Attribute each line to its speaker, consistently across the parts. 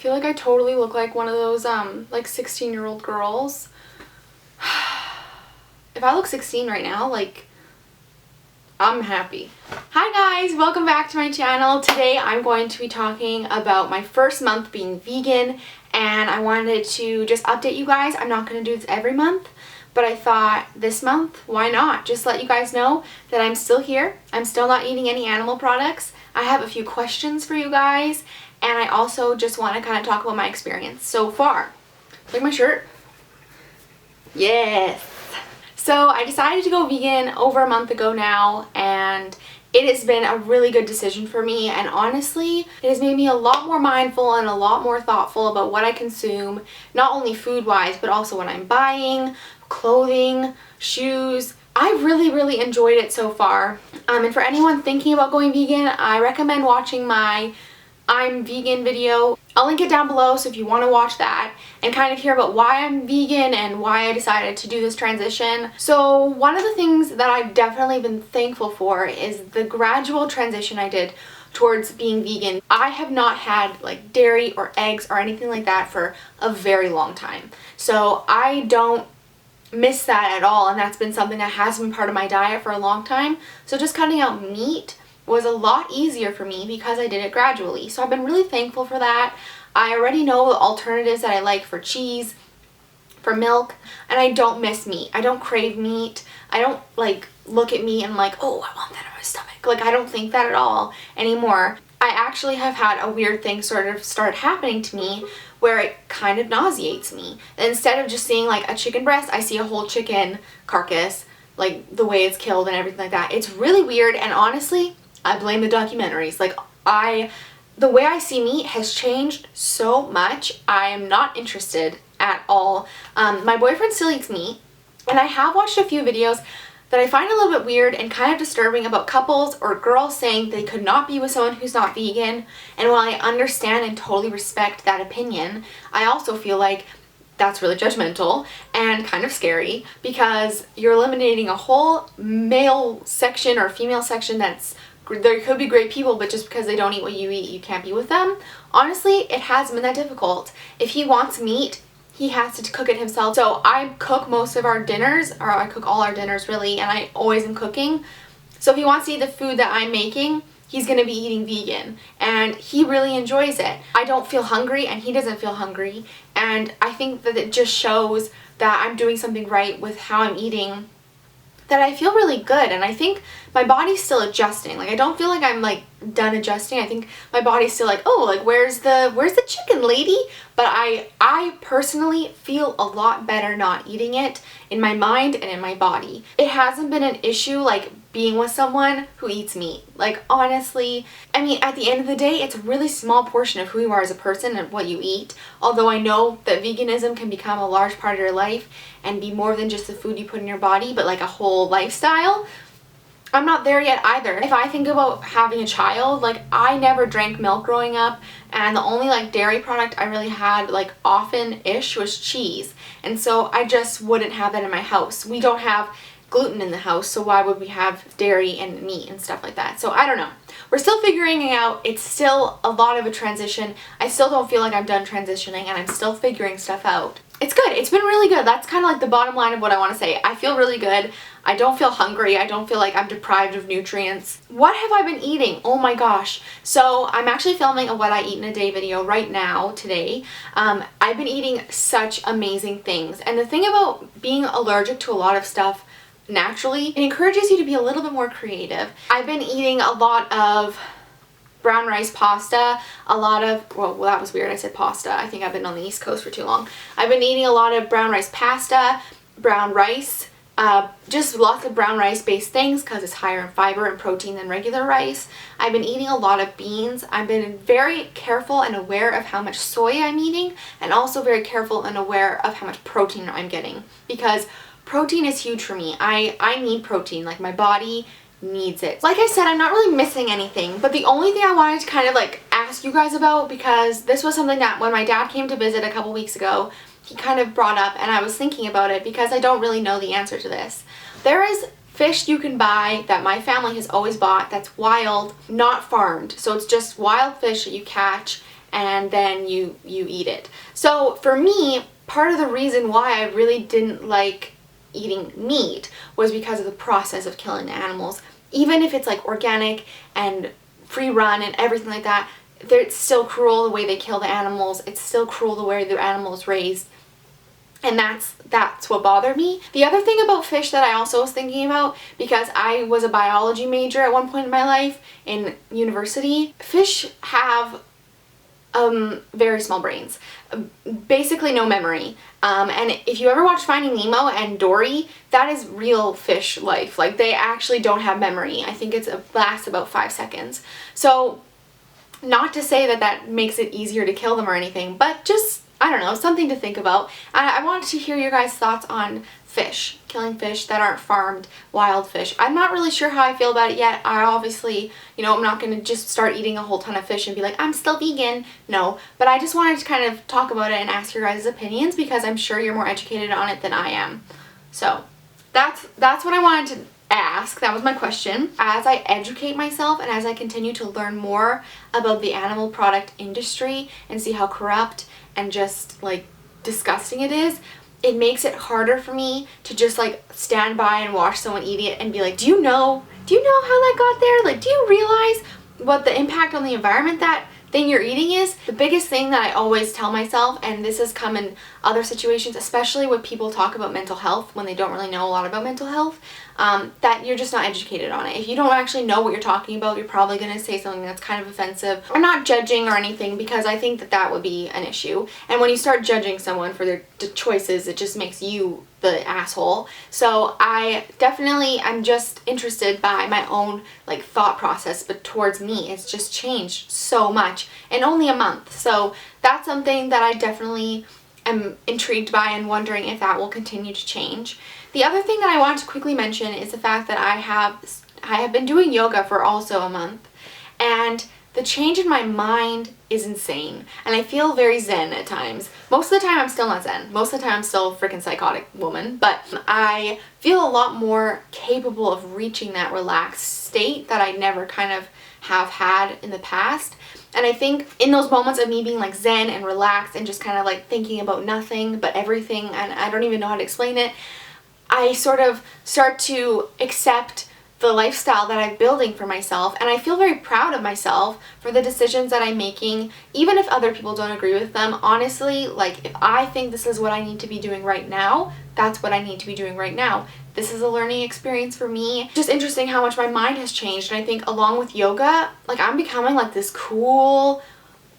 Speaker 1: feel like I totally look like one of those like 16-year-old girls. If I look 16 right now, like, I'm happy. Hi guys, welcome back to my channel. Today I'm going to be talking about my first month being vegan, and I wanted to just update you guys. I'm not going to do this every month, but I thought this month, why not? Just let you guys know that I'm still here. I'm still not eating any animal products. I have a few questions for you guys, and I also just want to kind of talk about my experience so far. Like my shirt. Yes. So I decided to go vegan over a month ago now, and it has been a really good decision for me, and honestly it has made me a lot more mindful and a lot more thoughtful about what I consume, not only food wise but also what I'm buying, clothing, shoes. I really enjoyed it so far, and for anyone thinking about going vegan, I recommend watching my I'm vegan video. I'll link it down below, so if you want to watch that and kind of hear about why I'm vegan and why I decided to do this transition. So one of the things that I've definitely been thankful for is the gradual transition I did towards being vegan. I have not had like dairy or eggs or anything like that for a very long time. So I don't miss that at all, and that's been something that has been part of my diet for a long time. So just cutting out meat was a lot easier for me because I did it gradually. So I've been really thankful for that. I already know the alternatives that I like for cheese, for milk, and I don't miss meat. I don't crave meat. I don't like look at meat and I'm like, oh, I want that in my stomach. Like, I don't think that at all anymore. I actually have had a weird thing sort of start happening to me where it kind of nauseates me. Instead of just seeing like a chicken breast, I see a whole chicken carcass, like the way it's killed and everything like that. It's really weird, and honestly, I blame the documentaries. Like, the way I see meat has changed so much. I am not interested at all. My boyfriend still eats meat, and I have watched a few videos that I find a little bit weird and kind of disturbing about couples or girls saying they could not be with someone who's not vegan. And while I understand and totally respect that opinion, I also feel like that's really judgmental and kind of scary, because you're eliminating a whole male section or female section that's, there could be great people, but just because they don't eat what you eat, you can't be with them. Honestly, it hasn't been that difficult. If he wants meat, he has to cook it himself. So I cook most of our dinners, or I cook all our dinners really, and I always am cooking. So if he wants to eat the food that I'm making, he's going to be eating vegan, and he really enjoys it. I don't feel hungry and he doesn't feel hungry, and I think that it just shows that I'm doing something right with how I'm eating, that I feel really good. And I think my body's still adjusting. Like, I don't feel like I'm like done adjusting. I think my body's still like, oh, like where's the chicken, lady? But I personally feel a lot better not eating it in my mind and in my body. It hasn't been an issue like being with someone who eats meat. Like, honestly, I mean, at the end of the day, it's a really small portion of who you are as a person and what you eat. Although I know that veganism can become a large part of your life and be more than just the food you put in your body, but like a whole lifestyle. I'm not there yet either. If I think about having a child, like, I never drank milk growing up, and the only like dairy product I really had like often-ish was cheese. And so I just wouldn't have that in my house. We don't have gluten in the house, so why would we have dairy and meat and stuff like that? So I don't know. We're still figuring it out. It's still a lot of a transition. I still don't feel like I'm done transitioning, and I'm still figuring stuff out. It's good. It's been really good. That's kind of like the bottom line of what I want to say. I feel really good. I don't feel hungry. I don't feel like I'm deprived of nutrients. What have I been eating? Oh my gosh. So I'm actually filming a what I eat in a day video right now, today. I've been eating such amazing things. And the thing about being allergic to a lot of stuff naturally, it encourages you to be a little bit more creative. I've been eating a lot of brown rice pasta, a lot of, well, that was weird, I said pasta. I think I've been on the East Coast for too long. I've been eating a lot of brown rice pasta, brown rice, just lots of brown rice based things because it's higher in fiber and protein than regular rice. I've been eating a lot of beans. I've been very careful and aware of how much soy I'm eating, and also very careful and aware of how much protein I'm getting, because protein is huge for me. I need protein. Like, my body needs it. Like I said, I'm not really missing anything, but the only thing I wanted to kind of like ask you guys about, because this was something that when my dad came to visit a couple weeks ago, he kind of brought up, and I was thinking about it because I don't really know the answer to this. There is fish you can buy that my family has always bought that's wild, not farmed. So it's just wild fish that you catch, and then you eat it. So for me, part of the reason why I really didn't like eating meat was because of the process of killing the animals. Even if it's like organic and free run and everything like that, it's still cruel the way they kill the animals. It's still cruel the way the animals raised. And that's what bothered me. The other thing about fish that I also was thinking about, because I was a biology major at one point in my life in university, fish have very small brains, basically no memory. And if you ever watch Finding Nemo and Dory, that is real fish life. Like, they actually don't have memory. I think it lasts about 5 seconds. So, not to say that that makes it easier to kill them or anything, but just, I don't know, something to think about. I wanted to hear your guys' thoughts on fish, killing fish that aren't farmed, wild fish. I'm not really sure how I feel about it yet. I obviously, I'm not going to just start eating a whole ton of fish and be like, I'm still vegan. No, but I just wanted to kind of talk about it and ask your guys' opinions, because I'm sure you're more educated on it than I am. So that's what I wanted to ask. That was my question. As I educate myself and as I continue to learn more about the animal product industry and see how corrupt and just like disgusting it is, it makes it harder for me to just like stand by and watch someone eat it and be like, do you know how that got there? Like, do you realize what the impact on the environment that thing you're eating is? The biggest thing that I always tell myself, and this has come in other situations, especially when people talk about mental health when they don't really know a lot about mental health, that you're just not educated on it. If you don't actually know what you're talking about, you're probably going to say something that's kind of offensive. I'm not judging or anything, because I think that that would be an issue. And when you start judging someone for their choices, it just makes you the asshole. So I'm just interested by my own like thought process, but towards me, it's just changed so much in only a month. So that's something that I definitely am intrigued by and wondering if that will continue to change. The other thing that I want to quickly mention is the fact that I have been doing yoga for also a month, and the change in my mind is insane, and I feel very zen at times. Most of the time I'm still not zen. Most of the time I'm still a freaking psychotic woman, but I feel a lot more capable of reaching that relaxed state that I never kind of have had in the past. And I think in those moments of me being like zen and relaxed and just kind of like thinking about nothing but everything, and I don't even know how to explain it, I sort of start to accept the lifestyle that I'm building for myself, and I feel very proud of myself for the decisions that I'm making, even if other people don't agree with them. Honestly, like, if I think this is what I need to be doing right now, that's what I need to be doing right now. This is a learning experience for me. Just interesting how much my mind has changed, and I think along with yoga, like, I'm becoming like this cool,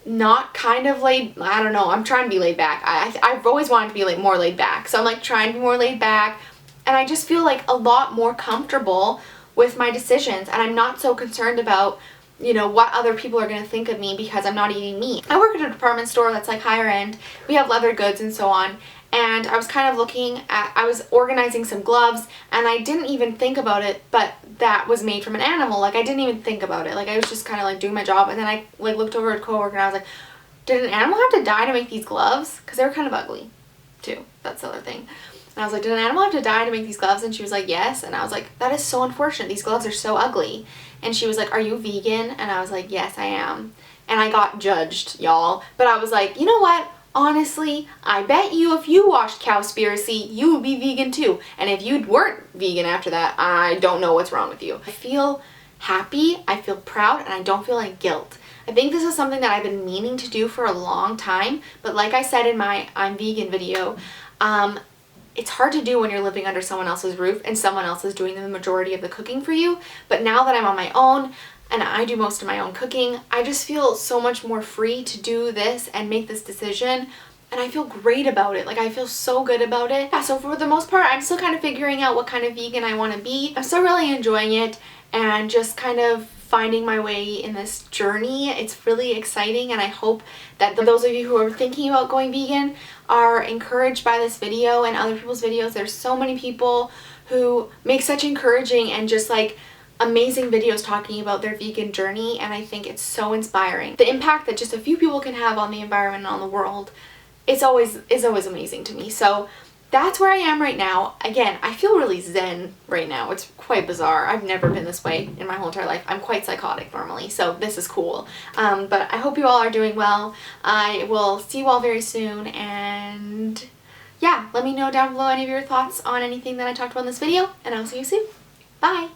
Speaker 1: not kind of laid, I don't know, I'm trying to be laid back. I've always wanted to be like more laid back, so I'm like trying to be more laid back, and I just feel like a lot more comfortable with my decisions, and I'm not so concerned about, what other people are going to think of me because I'm not eating meat. I work at a department store that's like higher end. We have leather goods and so on, and I was kind of I was organizing some gloves, and I didn't even think about it, but that was made from an animal. Like, I didn't even think about it. Like, I was just kind of like doing my job, and then I like looked over at a coworker and I was like, did an animal have to die to make these gloves? Because they were kind of ugly too. That's the other thing. And I was like, did an animal have to die to make these gloves? And she was like, yes. And I was like, that is so unfortunate. These gloves are so ugly. And she was like, are you vegan? And I was like, yes, I am. And I got judged, y'all. But I was like, you know what? Honestly, I bet you if you watched Cowspiracy, you would be vegan too. And if you weren't vegan after that, I don't know what's wrong with you. I feel happy, I feel proud, and I don't feel like guilt. I think this is something that I've been meaning to do for a long time. But like I said in my I'm Vegan video, it's hard to do when you're living under someone else's roof and someone else is doing the majority of the cooking for you. But now that I'm on my own and I do most of my own cooking, I just feel so much more free to do this and make this decision, and I feel great about it. Like, I feel so good about it. Yeah, so for the most part, I'm still kind of figuring out what kind of vegan I want to be. I'm still really enjoying it and just kind of finding my way in this journey. It's really exciting, and I hope that those of you who are thinking about going vegan are encouraged by this video and other people's videos. There's so many people who make such encouraging and just like amazing videos talking about their vegan journey, and I think it's so inspiring. The impact that just a few people can have on the environment and on the world is always amazing to me. So that's where I am right now. Again, I feel really zen right now. It's quite bizarre. I've never been this way in my whole entire life. I'm quite psychotic normally, so this is cool. But I hope you all are doing well. I will see you all very soon, and yeah, let me know down below any of your thoughts on anything that I talked about in this video, and I'll see you soon. Bye!